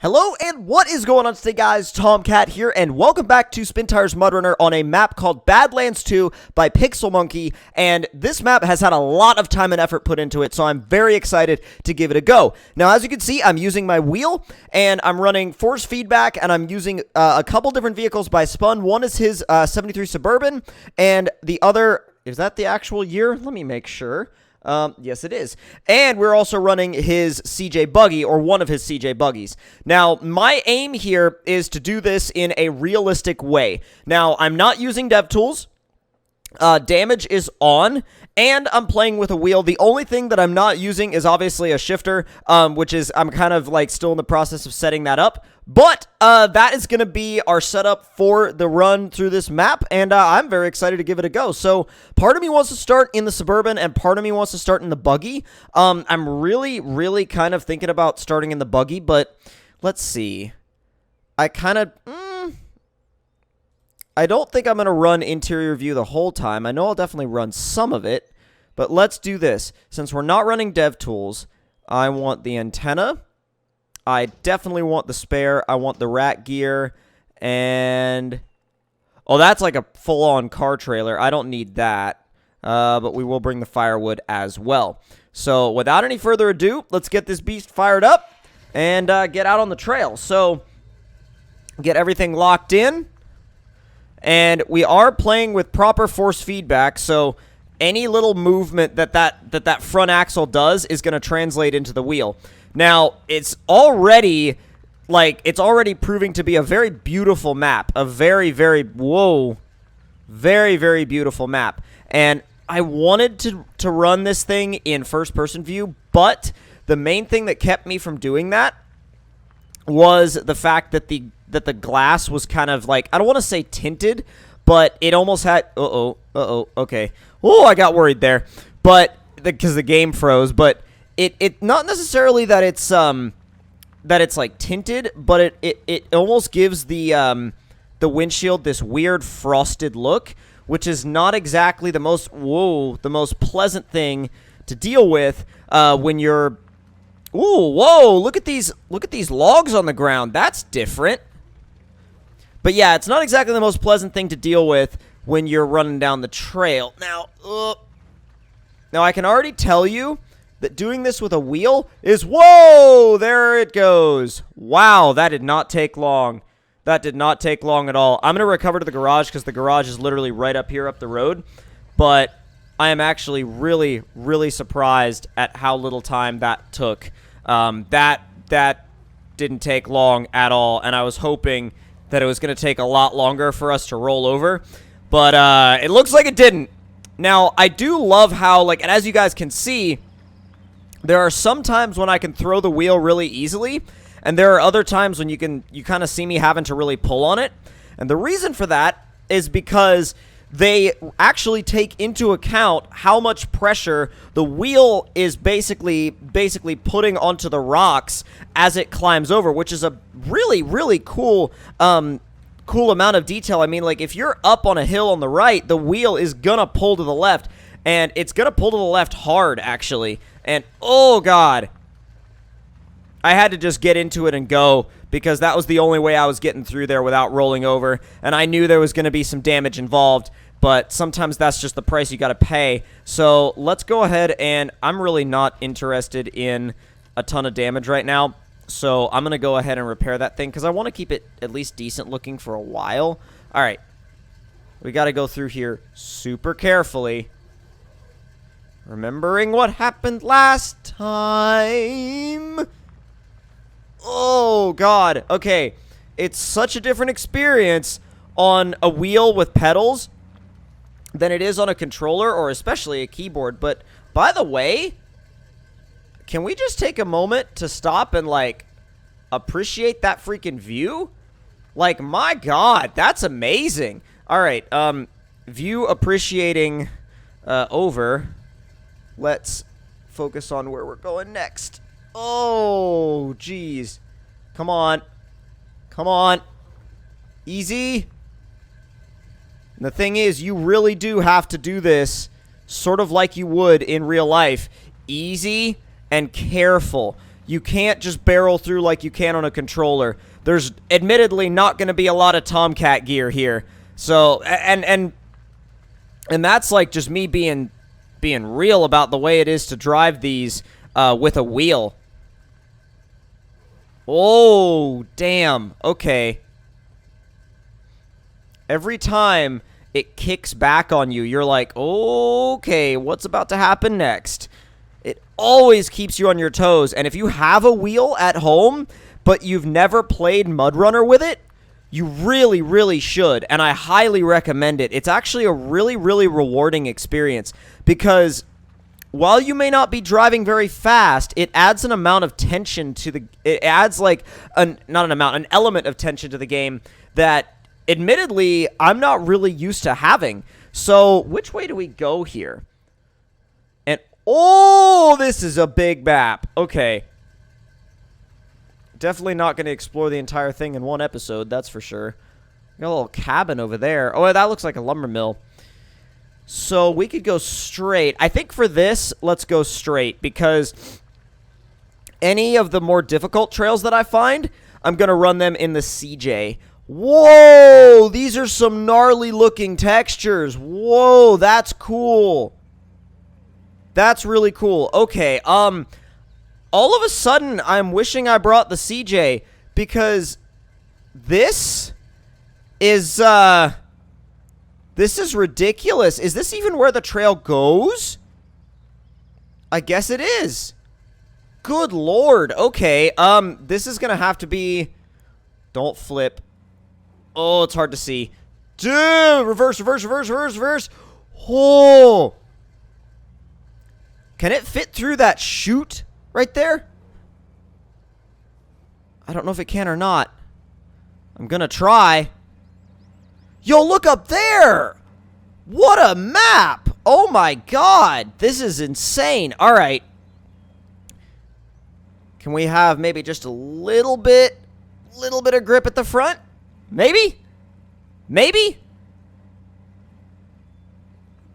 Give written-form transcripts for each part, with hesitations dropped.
Hello and what is going on today, guys? Tomcat here and welcome back to Spintire's MudRunner on a map called Badlands 2 by Pixelmonkey, and this map has had a lot of time and effort put into it, so I'm very excited to give it a go. Now, as you can see, I'm using my wheel and I'm running force feedback, and I'm using a couple different vehicles by Spun. One is his 73 Suburban, and the other, is that the actual year? Let me make sure. Yes, it is. And we're also running his CJ Buggy, or one of his CJ Buggies. Now, my aim here is to do this in a realistic way. Now, I'm not using DevTools. Damage is on, and I'm playing with a wheel. The only thing that I'm not using is obviously a shifter, which is, I'm kind of like still in the process of setting that up. But that is going to be our setup for the run through this map, and I'm very excited to give it a go. So part of me wants to start in the Suburban, and part of me wants to start in the Buggy. I'm really kind of thinking about starting in the Buggy, but let's see. I kind of... I don't think I'm going to run interior view the whole time. I know I'll definitely run some of it, but let's do this. Since we're not running DevTools, I want the antenna. I definitely want the spare. I want the rat gear, and... oh, that's like a full-on car trailer. I don't need that, but we will bring the firewood as well. So, without any further ado, let's get this beast fired up and get out on the trail. So, get everything locked in. And we are playing with proper force feedback, so any little movement that front axle does is going to translate into the wheel. Now, it's already proving to be a very beautiful map. A very beautiful map. And I wanted to run this thing in first-person view, but the main thing that kept me from doing that was the fact that the glass was kind of like, I don't want to say tinted, but it almost had, okay. Oh, I got worried there. But, because the game froze, but it not necessarily that it's like tinted, but it almost gives the windshield this weird frosted look, which is not exactly the most pleasant thing to deal with when you're... ooh, whoa, look at these logs on the ground. That's different. But yeah, it's not exactly the most pleasant thing to deal with when you're running down the trail. Now I can already tell you that doing this with a wheel is... whoa, there it goes. Wow, that did not take long. That did not take long at all. I'm going to recover to the garage because the garage is literally right up here up the road. But I am actually really surprised at how little time that took. That didn't take long at all, and I was hoping that it was going to take a lot longer for us to roll over, but it looks like it didn't. Now, I do love how, like, and as you guys can see, there are some times when I can throw the wheel really easily, and there are other times when you kind of see me having to really pull on it, and the reason for that is because they actually take into account how much pressure the wheel is basically putting onto the rocks as it climbs over, which is a really cool amount of detail. I mean, like, if you're up on a hill on the right, the wheel is gonna pull to the left, and it's gonna pull to the left hard, actually. And oh god, I had to just get into it and go, because that was the only way I was getting through there without rolling over, and I knew there was going to be some damage involved, but sometimes that's just the price you got to pay. So let's go ahead, and I'm really not interested in a ton of damage right now, so I'm going to go ahead and repair that thing, because I want to keep it at least decent looking for a while. Alright, we got to go through here super carefully, remembering what happened last time. Oh, God. Okay. It's such a different experience on a wheel with pedals than it is on a controller, or especially a keyboard. But, by the way, can we just take a moment to stop and, like, appreciate that freaking view? Like, my God, that's amazing. All right, view appreciating over. Let's focus on where we're going next. Oh, jeez. Come on. Come on. Easy. And the thing is, you really do have to do this sort of like you would in real life. Easy and careful. You can't just barrel through like you can on a controller. There's admittedly not going to be a lot of Tomcat gear here. So, and that's like just me being real about the way it is to drive these with a wheel. Oh, damn. Okay. Every time it kicks back on you, you're like, okay, what's about to happen next? It always keeps you on your toes. And if you have a wheel at home, but you've never played Mud Runner with it, you really, really should. And I highly recommend it. It's actually a really, really rewarding experience because while you may not be driving very fast, it adds an amount of tension to the... It adds like, an element of tension to the game that... Admittedly, I'm not really used to having. So, which way do we go here? And, oh, this is a big map. Okay. Definitely not going to explore the entire thing in one episode, that's for sure. Got a little cabin over there. Oh, that looks like a lumber mill. So, we could go straight. I think for this, let's go straight. Because any of the more difficult trails that I find, I'm going to run them in the CJ. Whoa, these are some gnarly looking textures. Whoa, that's cool. That's really cool. Okay, all of a sudden I'm wishing I brought the CJ because this is ridiculous. Is this even where the trail goes? I guess it is. Good Lord. Okay, this is going to have to be... Don't flip. Oh, it's hard to see. Dude, reverse, reverse, reverse, reverse, reverse. Oh. Can it fit through that chute right there? I don't know if it can or not. I'm gonna try. Yo, look up there. What a map. Oh my god. This is insane. All right. Can we have maybe just a little bit of grip at the front? Maybe? Maybe?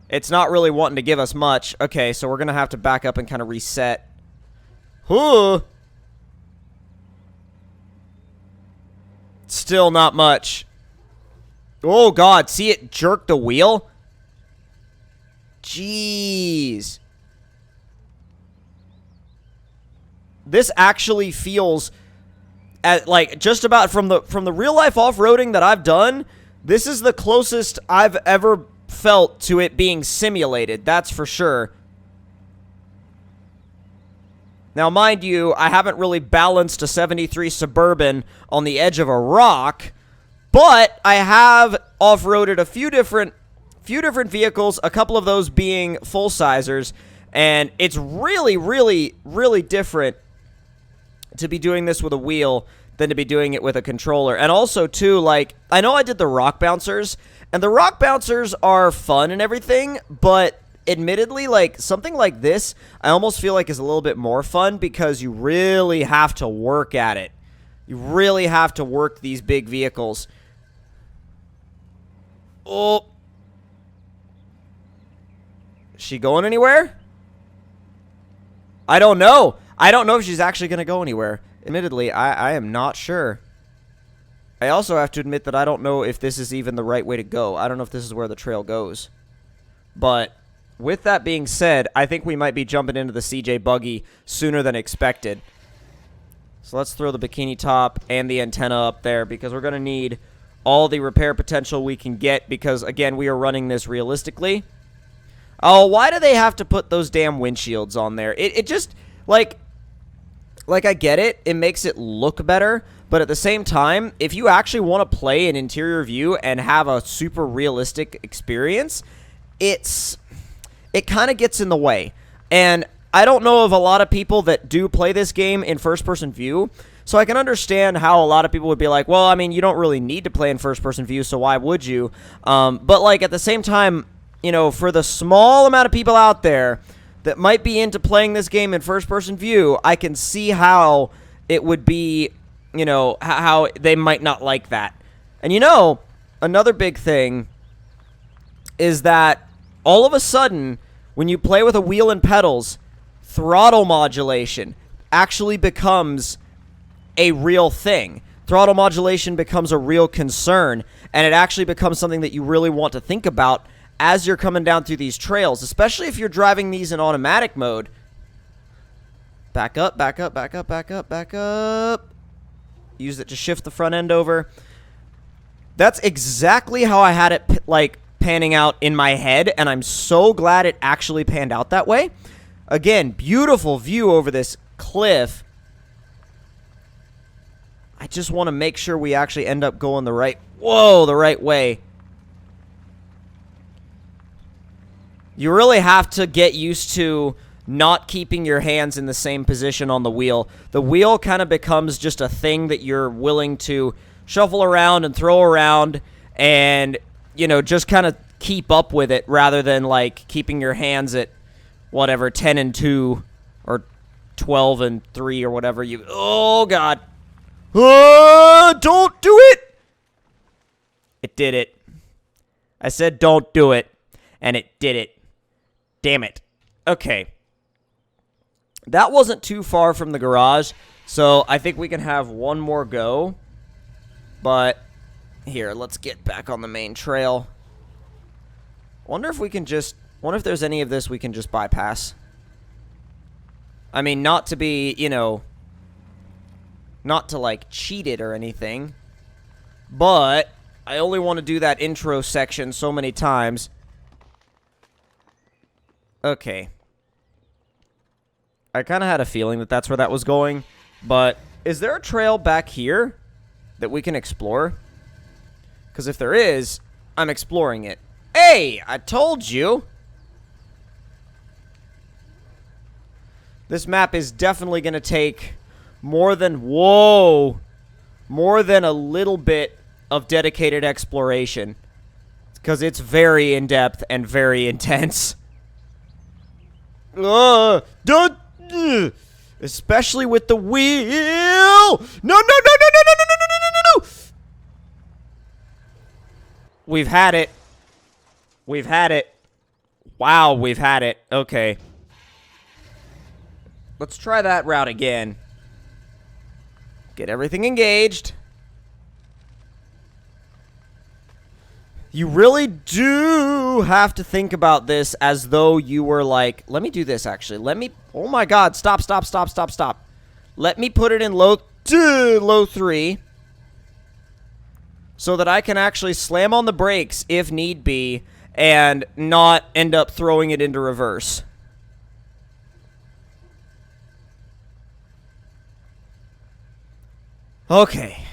It's not really wanting to give us much. Okay, so we're going to have to back up and kind of reset. Huh. Still not much. Oh, God. See it jerk the wheel? Jeez. This actually feels... like just about from the real life off-roading that I've done, this is the closest I've ever felt to it being simulated, that's for sure. Now, mind you, I haven't really balanced a 73 Suburban on the edge of a rock, but I have off-roaded a few different vehicles, a couple of those being full-sizers, and it's really, really, really different to be doing this with a wheel than to be doing it with a controller. And also, too, like, I know I did the rock bouncers, and the rock bouncers are fun and everything, but admittedly, like, something like this, I almost feel like is a little bit more fun because you really have to work at it. You really have to work these big vehicles. Oh. Is she going anywhere? I don't know. I don't know if she's actually going to go anywhere. Admittedly, I am not sure. I also have to admit that I don't know if this is even the right way to go. I don't know if this is where the trail goes. But with that being said, I think we might be jumping into the CJ buggy sooner than expected. So let's throw the bikini top and the antenna up there because we're going to need all the repair potential we can get because, again, we are running this realistically. Oh, why do they have to put those damn windshields on there? It just, like I get it. It makes it look better. But at the same time, if you actually want to play an interior view and have a super realistic experience, it kind of gets in the way. And I don't know of a lot of people that do play this game in first-person view, so I can understand how a lot of people would be like, well, I mean, you don't really need to play in first-person view, so why would you? But, like, at the same time, you know, for the small amount of people out there that might be into playing this game in first-person view, I can see how it would be, you know, how they might not like that. And, you know, another big thing is that all of a sudden, when you play with a wheel and pedals, throttle modulation, actually becomes a real thing. Throttle modulation becomes a real concern, and it actually becomes something that you really want to think about as you're coming down through these trails, especially if you're driving these in automatic mode. Back up, back up, back up, back up, back up. Use it to shift the front end over. That's exactly how I had it, like, panning out in my head, and I'm so glad it actually panned out that way. Again, beautiful view over this cliff. I just want to make sure we actually end up going the right way. You really have to get used to not keeping your hands in the same position on the wheel. The wheel kind of becomes just a thing that you're willing to shuffle around and throw around and, you know, just kind of keep up with it rather than, like, keeping your hands at whatever, 10 and 2 or 12 and 3 or whatever you... Oh, God. Don't do it! It did it. I said don't do it, and it did it. Damn it. Okay. That wasn't too far from the garage, so I think we can have one more go. But, here, let's get back on the main trail. Wonder if we can just... Wonder if there's any of this we can just bypass. I mean, not to be, you know... Not to, like, cheat it or anything. But I only want to do that intro section so many times. Okay. I kind of had a feeling that that's where that was going. But is there a trail back here that we can explore? Because if there is, I'm exploring it. Hey, I told you. This map is definitely going to take more than, more than a little bit of dedicated exploration. Because it's very in-depth and very intense. Don't, especially with the wheel. No, no, no, no, no, no, no, no, no, no, no. We've had it. We've had it. Wow, we've had it. Okay. Let's try that route again. Get everything engaged. You really do have to think about this as though you were like, let me do this actually. Let me, oh my God, stop, stop, stop, stop, stop. Let me put it in low 3 so that I can actually slam on the brakes if need be and not end up throwing it into reverse. Okay.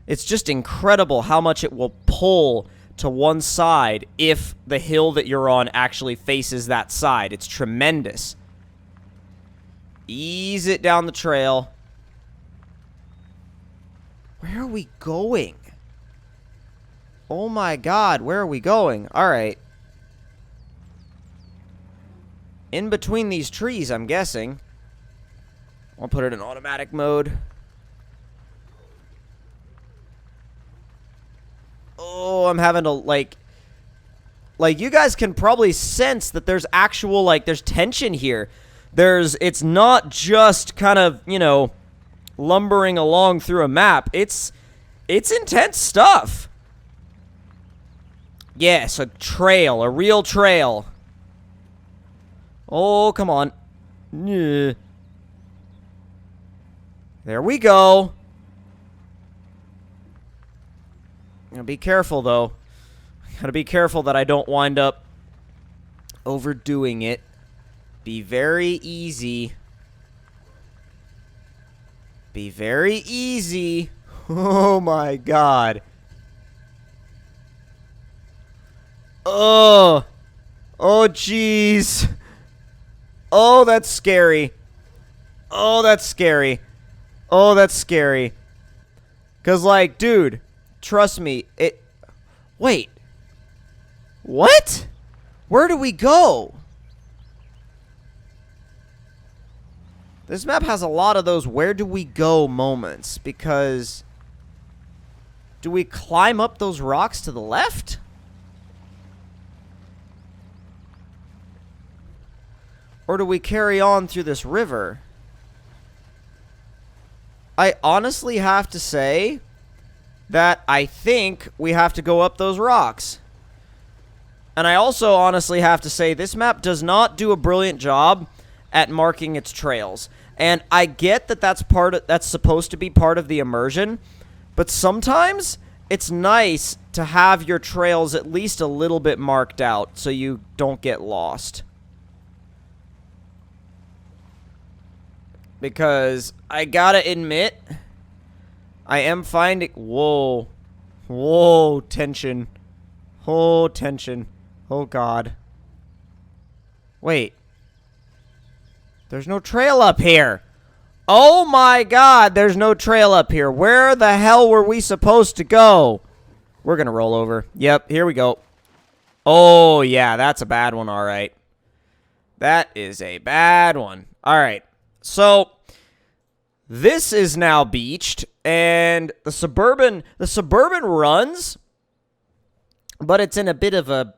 It's just incredible how much it will pull to one side if the hill that you're on actually faces that side. It's tremendous. Ease it down the trail. Where are we going? Oh my God, where are we going? Alright. In between these trees, I'm guessing. I'll put it in automatic mode. Oh, I'm having to, like, you guys can probably sense that there's actual, like, there's tension here. It's not just kind of, you know, lumbering along through a map. It's intense stuff. Yes, a trail, a real trail. Oh, come on. Yeah. There we go. Now be careful, though. Gotta be careful that I don't wind up overdoing it. Be very easy. Be very easy. Oh, my God. Oh. Oh, jeez. Oh, that's scary. Oh, that's scary. Oh, that's scary. 'Cause, like, dude... Trust me, Wait. What? Where do we go? This map has a lot of those where do we go moments, because... Do we climb up those rocks to the left? Or do we carry on through this river? I honestly have to say that I think we have to go up those rocks. And I also honestly have to say this map does not do a brilliant job at marking its trails. And I get that that's supposed to be part of the immersion, but sometimes it's nice to have your trails at least a little bit marked out so you don't get lost. Because I gotta admit, I am finding... Whoa. Whoa, tension. Oh, tension. Oh, God. Wait. There's no trail up here. Oh, my God, there's no trail up here. Where the hell were we supposed to go? We're gonna roll over. Yep, here we go. Oh, yeah, that's a bad one, all right. That is a bad one. All right. So, this is now beached, and the Suburban runs, but it's in a bit of a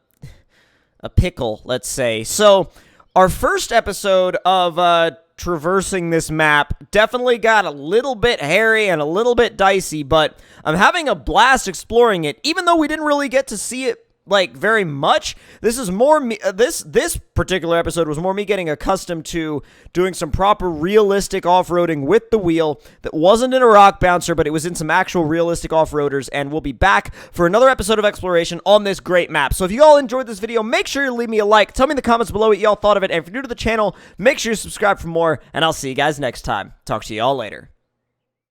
pickle, let's say. So, our first episode of traversing this map definitely got a little bit hairy and a little bit dicey, but I'm having a blast exploring it, even though we didn't really get to see it like very much. This is more me, this particular episode was more me getting accustomed to doing some proper realistic off-roading with the wheel that wasn't in a rock bouncer, but it was in some actual realistic off-roaders. And we'll be back for another episode of exploration on this great map. So if you all enjoyed this video, make sure you leave me a like, tell me in the comments below what y'all thought of it, and if you're new to the channel, make sure you subscribe for more, and I'll see you guys next time. Talk to y'all later.